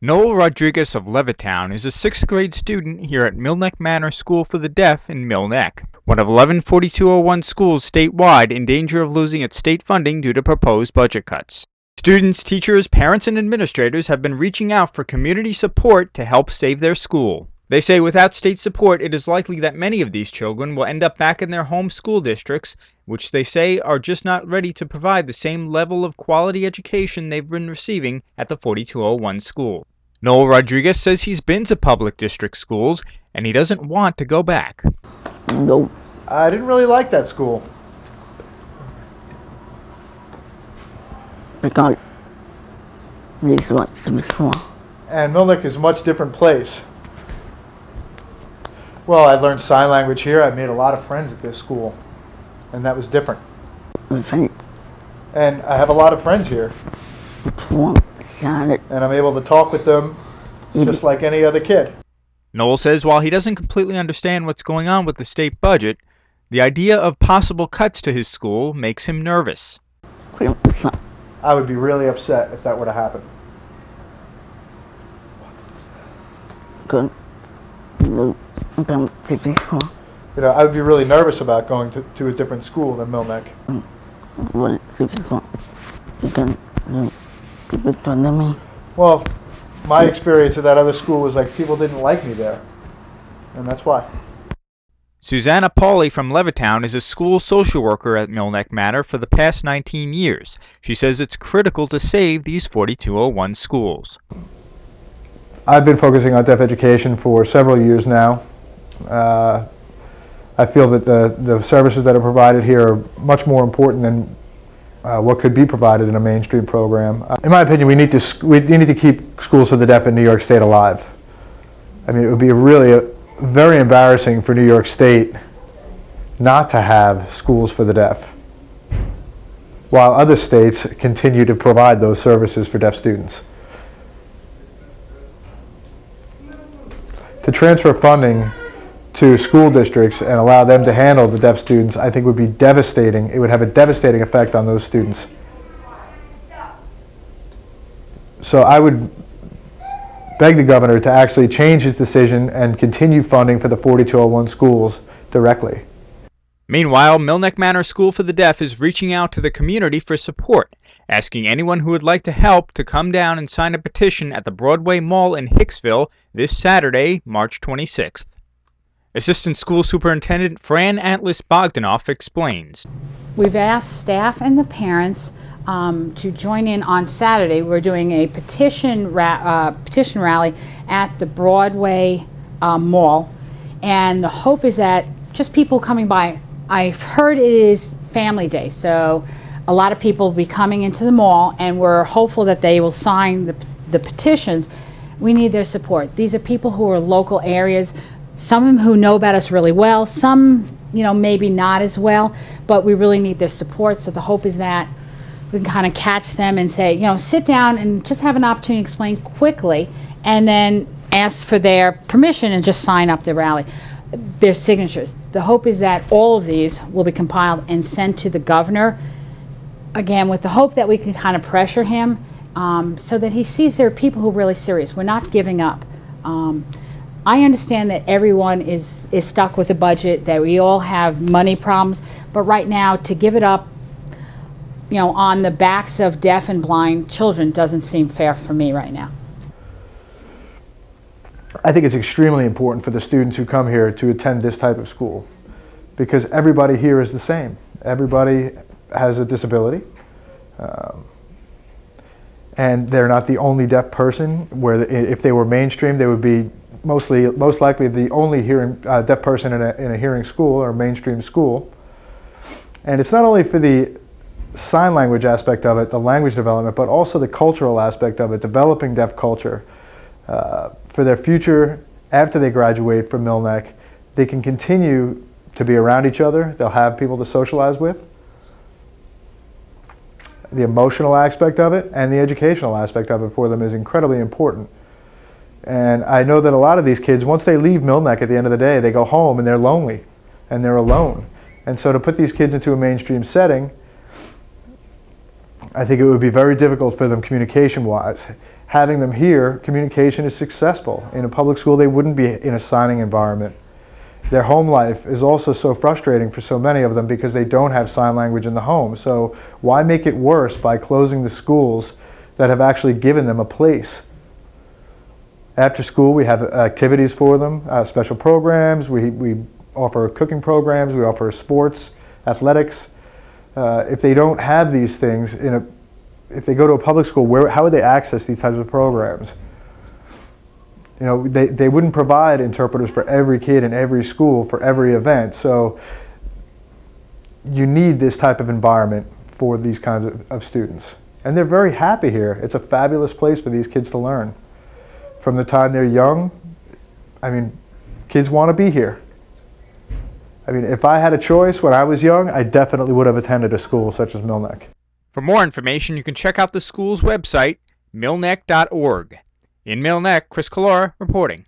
Noel Rodriguez of Levittown is a 6th grade student here at Millneck Manor School for the Deaf in Millneck, one of 11 4201 schools statewide in danger of losing its state funding due to proposed budget cuts. Students, teachers, parents, and administrators have been reaching out for community support to help save their school. They say without state support, it is likely that many of these children will end up back in their home school districts, which they say are just not ready to provide the same level of quality education they've been receiving at the 4201 school. Noel Rodriguez says he's been to public district schools, and he doesn't want to go back. Nope. I didn't really like that school. Because this was before. And Millneck is a much different place. Well, I learned sign language here. I made a lot of friends at this school, and that was different. And I have a lot of friends here. And I'm able to talk with them just like any other kid. Noel says while he doesn't completely understand what's going on with the state budget, the idea of possible cuts to his school makes him nervous. I would be really upset if that were to happen. Good. You know, I would be really nervous about going to a different school than Millneck. Well, my experience at that other school was like people didn't like me there, and that's why. Susanna Pauly from Levittown is a school social worker at Millneck Manor for the past 19 years. She says it's critical to save these 4201 schools. I've been focusing on deaf education for several years now. I feel that the services that are provided here are much more important than what could be provided in a mainstream program. In my opinion, we need to keep schools for the deaf in New York State alive. I mean, it would be really very embarrassing for New York State not to have schools for the deaf, while other states continue to provide those services for deaf students. To transfer funding to school districts and allow them to handle the deaf students, I think would be devastating. It would have a devastating effect on those students. So I would beg the governor to actually change his decision and continue funding for the 4201 schools directly. Meanwhile, Millneck Manor School for the Deaf is reaching out to the community for support, asking anyone who would like to help to come down and sign a petition at the Broadway Mall in Hicksville this Saturday, March 26th. Assistant School Superintendent Fran Atlas Bogdanoff explains. We've asked staff and the parents to join in on Saturday. We're doing a petition rally at the Broadway Mall, and the hope is that just people coming by. I've heard it is Family Day, so a lot of people will be coming into the mall, and we're hopeful that they will sign the petitions. We need their support. These are people who are local areas, some of them who know about us really well, some, you know, maybe not as well, but we really need their support. So the hope is that we can kind of catch them and say, you know, sit down and just have an opportunity to explain quickly, and then ask for their permission and just sign up the rally, their signatures. The hope is that all of these will be compiled and sent to the governor, again, with the hope that we can kind of pressure him so that he sees there are people who are really serious. We're not giving up. I understand that everyone is stuck with a budget, that we all have money problems, but right now to give it up, you know, on the backs of deaf and blind children doesn't seem fair for me right now. I think it's extremely important for the students who come here to attend this type of school, because everybody here is the same. Everybody has a disability, and they're not the only deaf person. Where if they were mainstream, they would be most likely the only deaf person in a hearing school or a mainstream school. And it's not only for the sign language aspect of it, the language development, but also the cultural aspect of it, developing deaf culture. For their future, after they graduate from Millneck, they can continue to be around each other. They'll have people to socialize with. The emotional aspect of it and the educational aspect of it for them is incredibly important. And I know that a lot of these kids, once they leave Millneck at the end of the day, they go home and they're lonely and they're alone. And so to put these kids into a mainstream setting, I think it would be very difficult for them communication-wise. having them here, communication is successful. In a public school, they wouldn't be in a signing environment. Their home life is also so frustrating for so many of them because they don't have sign language in the home. So why make it worse by closing the schools that have actually given them a place? After school, we have activities for them, special programs. We offer cooking programs. We offer sports, athletics. If they don't have these things, if they go to a public school, how would they access these types of programs? You know, they wouldn't provide interpreters for every kid in every school for every event. So you need this type of environment for these kinds of students. And they're very happy here. It's a fabulous place for these kids to learn. From the time they're young, I mean, kids want to be here. I mean, if I had a choice when I was young, I definitely would have attended a school such as Millneck. For more information, you can check out the school's website, millneck.org. In Millneck, Chris Collora reporting.